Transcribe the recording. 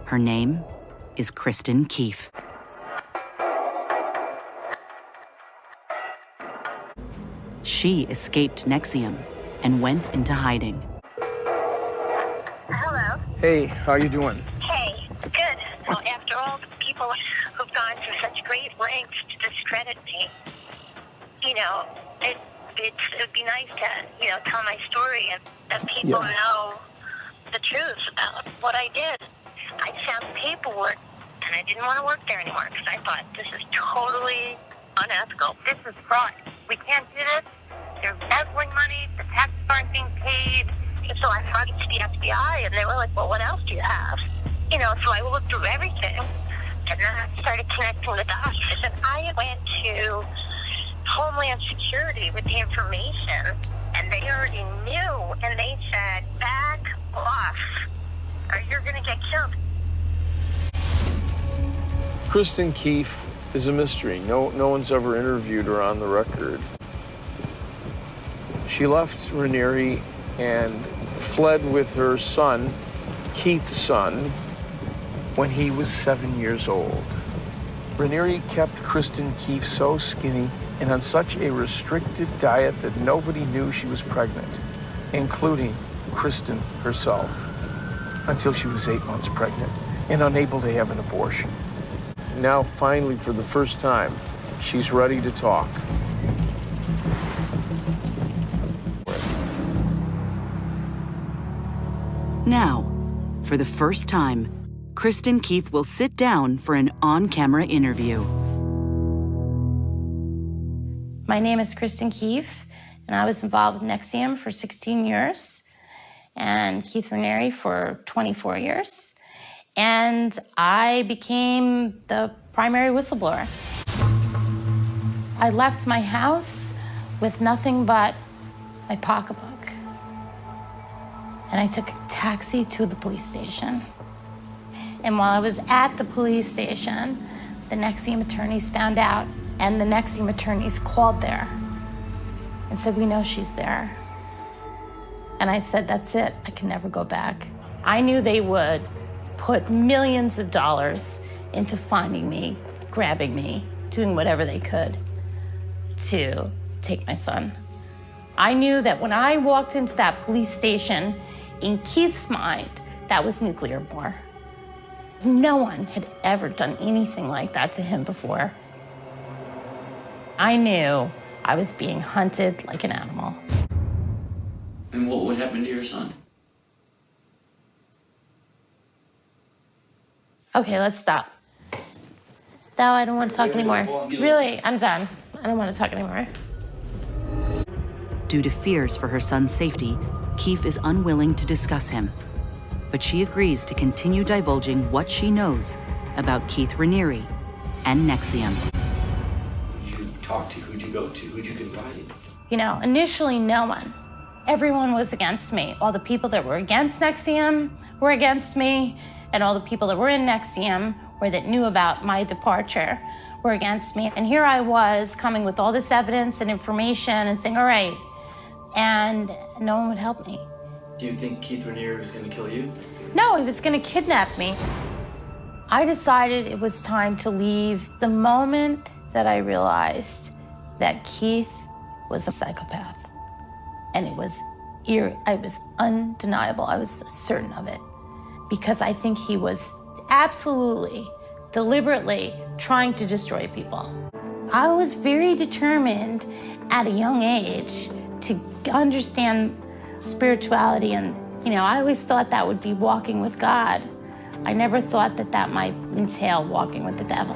Her name is Kristin Keefe. She escaped NXIVM and went into hiding. Hello. Hey, how you doing? Hey, good. Well, after all the people who've gone to such great lengths to discredit me, it'd be nice to, tell my story and that people know the truth about what I did. I found paperwork, and I didn't want to work there anymore because I thought this is totally unethical. This is fraud. We can't do this. They're embezzling money. The taxes aren't being paid. So I talked to the FBI, and they were like, well, what else do you have? So I looked through everything, and then I started connecting the dots. And I went to Homeland Security with the information, and they already knew, and they said, back off, or you're going to get killed. Kristin Keefe is a mystery. No one's ever interviewed her on the record. She left Raniere and fled with her son, Keith's son, when he was 7 years old. Raniere kept Kristin Keefe so skinny and on such a restricted diet that nobody knew she was pregnant, including Kristin herself, until she was 8 months pregnant and unable to have an abortion. Now, finally, for the first time, she's ready to talk. Now, for the first time, Kristin Keefe will sit down for an on-camera interview. My name is Kristin Keefe, and I was involved with NXIVM for 16 years, and Keith Raniere for 24 years. And I became the primary whistleblower. I left my house with nothing but my pocketbook. And I took a taxi to the police station. And while I was at the police station, the NXIVM attorneys found out, and the NXIVM attorneys called there and said, we know she's there. And I said, that's it, I can never go back. I knew they would put millions of dollars into finding me, grabbing me, doing whatever they could to take my son. I knew that when I walked into that police station, in Keith's mind, that was nuclear war. No one had ever done anything like that to him before. I knew I was being hunted like an animal. And what would happen to your son? Okay, let's stop. No, I don't want to talk anymore. Really, I'm done. I don't want to talk anymore. Due to fears for her son's safety, Keefe is unwilling to discuss him. But she agrees to continue divulging what she knows about Keith Raniere and NXIVM. Who'd you talk to? Who'd you go to? Who'd you confide in? Initially no one. Everyone was against me. All the people that were against NXIVM were against me, and all the people that were in NXIVM or that knew about my departure were against me. And here I was coming with all this evidence and information and saying, all right, and no one would help me. Do you think Keith Raniere was going to kill you? No, he was going to kidnap me. I decided it was time to leave the moment that I realized that Keith was a psychopath. And it was undeniable. I was certain of it. Because I think he was absolutely, deliberately trying to destroy people. I was very determined at a young age to understand spirituality, and I always thought that would be walking with God. I never thought that that might entail walking with the devil.